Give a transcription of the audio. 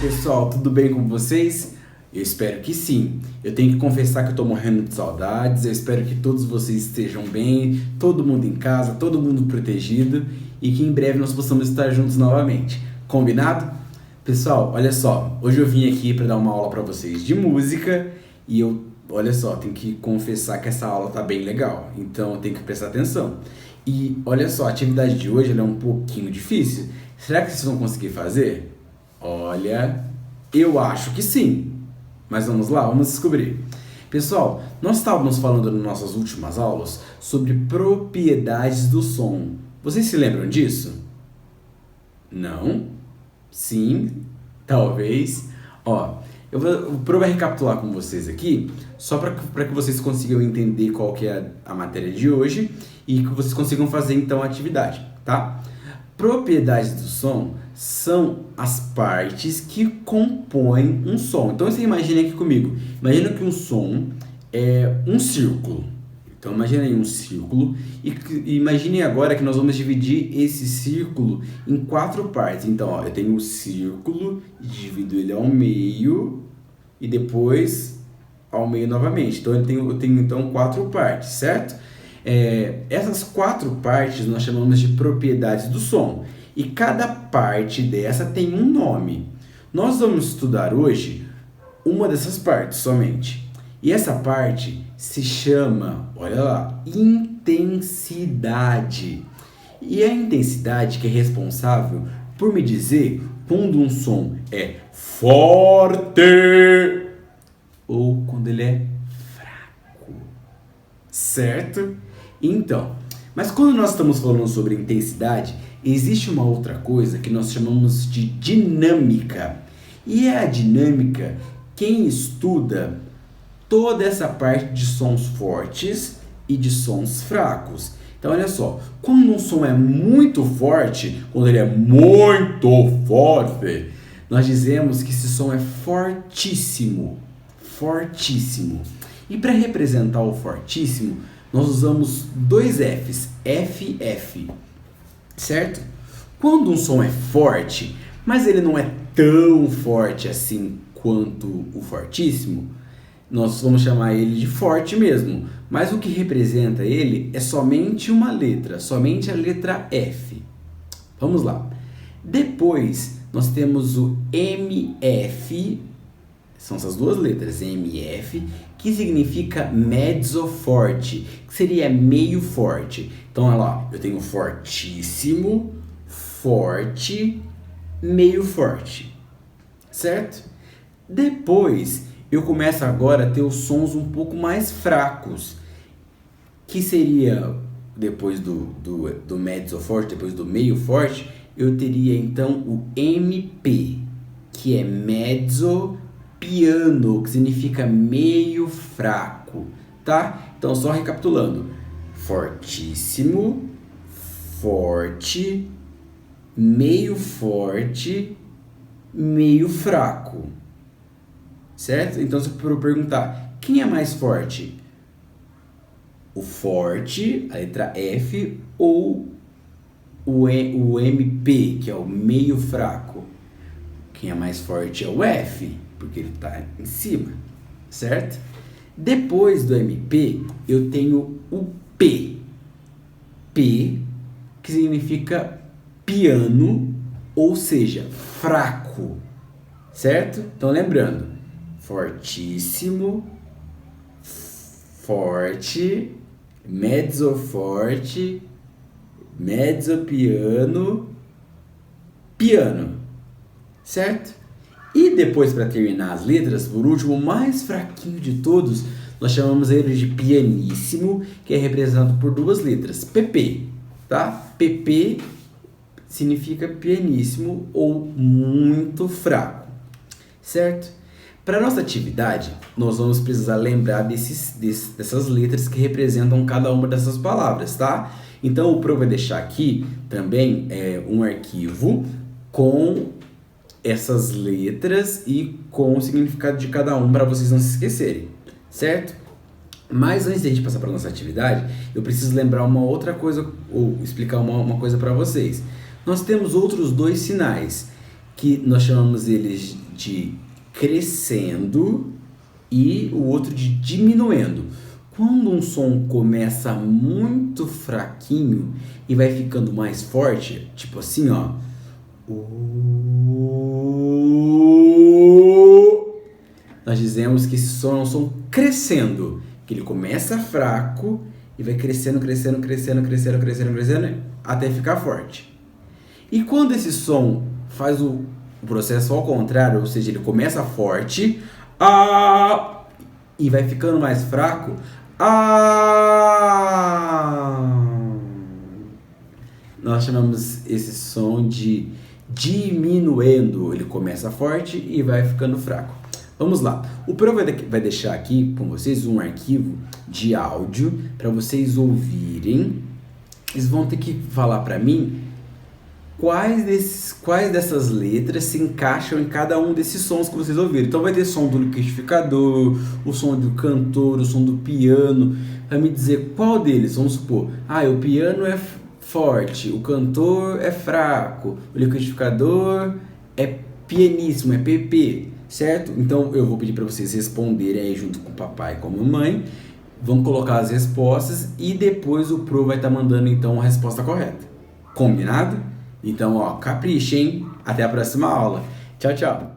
pessoal, tudo bem com vocês? Eu espero que sim. Eu tenho que confessar que eu tô morrendo de saudades. Eu espero que todos vocês estejam bem, todo mundo em casa, todo mundo protegido e que em breve nós possamos estar juntos novamente. Combinado? Pessoal, olha só, hoje eu vim aqui para dar uma aula para vocês de música e olha só, tenho que confessar que essa aula tá bem legal, então eu tenho que prestar atenção. E olha só, a atividade de hoje ela é um pouquinho difícil. Será que vocês vão conseguir fazer? Olha, eu acho que sim. Mas vamos lá, vamos descobrir. Pessoal, nós estávamos falando nas nossas últimas aulas sobre propriedades do som. Vocês se lembram disso? Não? Sim? Talvez? Ó, eu vou provar recapitular com vocês aqui, só para que vocês consigam entender qual que é a matéria de hoje e que vocês consigam fazer então a atividade, tá? Propriedades do som são as partes que compõem um som. Então você imagina aqui comigo. Imagina que um som é um círculo. Então imagina aí um círculo e imagine agora que nós vamos dividir esse círculo em 4 partes. Então, ó, eu tenho o círculo, divido ele ao meio e depois ao meio novamente. Então eu tenho então 4 partes, certo? Essas 4 partes nós chamamos de propriedades do som e cada parte dessa tem um nome. Nós vamos estudar hoje uma dessas partes somente. E essa parte se chama, olha lá, intensidade. E é a intensidade que é responsável por me dizer quando um som é forte ou quando ele é fraco, certo? Então, mas quando nós estamos falando sobre intensidade, existe uma outra coisa que nós chamamos de dinâmica. E é a dinâmica quem estuda toda essa parte de sons fortes e de sons fracos. Então, olha só, quando um som é muito forte, quando ele é muito forte, nós dizemos que esse som é fortíssimo, fortíssimo. E para representar o fortíssimo, nós usamos 2 Fs, FF, certo? Quando um som é forte, mas ele não é tão forte assim quanto o fortíssimo, nós vamos chamar ele de forte mesmo. Mas o que representa ele é somente uma letra, somente a letra F. Vamos lá. Depois nós temos o MF, são essas 2 letras, MF, que significa mezzo forte, que seria meio forte. Então, olha lá, eu tenho fortíssimo, forte, meio forte, certo? Depois, eu começo agora a ter os sons um pouco mais fracos, que seria, depois do mezzo forte, depois do meio forte, eu teria então o MP, que é mezzo piano, que significa meio fraco, tá? Então, só recapitulando: fortíssimo, forte, meio fraco, certo? Então, se eu perguntar, quem é mais forte? O forte, a letra F, ou o MP, que é o meio fraco? Quem é mais forte é o F, porque ele está em cima, certo? Depois do MP, eu tenho o P. P, que significa piano, ou seja, fraco, certo? Então, lembrando, fortíssimo, forte, mezzo forte, mezzo piano, piano, certo? E depois, para terminar as letras, por último, o mais fraquinho de todos, nós chamamos ele de pianíssimo, que é representado por 2 letras, PP, tá? PP significa pianíssimo ou muito fraco, certo? Para nossa atividade, nós vamos precisar lembrar dessas letras que representam cada uma dessas palavras, tá? Então, o Pro vai deixar aqui também um arquivo com essas letras e com o significado de cada um para vocês não se esquecerem, certo? Mas antes de a gente passar para nossa atividade, eu preciso lembrar uma outra coisa, ou explicar uma coisa para vocês. Nós temos outros 2 sinais, que nós chamamos eles de crescendo e o outro de diminuindo. Quando um som começa muito fraquinho e vai ficando mais forte, tipo assim, ó. Nós dizemos que esse som é um som crescendo, que ele começa fraco e vai crescendo, crescendo, crescendo, crescendo, crescendo, crescendo, até ficar forte. E quando esse som faz o processo ao contrário, ou seja, ele começa forte, e vai ficando mais fraco, nós chamamos esse som de diminuendo. Ele começa forte e vai ficando fraco. Vamos lá. O Pro vai deixar aqui com vocês um arquivo de áudio para vocês ouvirem. Eles vão ter que falar para mim quais dessas letras se encaixam em cada um desses sons que vocês ouviram. Então vai ter som do liquidificador, o som do cantor, o som do piano. Vai me dizer qual deles. Vamos supor, o piano é forte, o cantor é fraco, o liquidificador é pianíssimo, é PP, certo? Então eu vou pedir para vocês responderem aí junto com o papai e com a mamãe. Vamos colocar as respostas e depois o Pro vai estar mandando então a resposta correta. Combinado? Então, capricha, hein? Até a próxima aula. Tchau, tchau.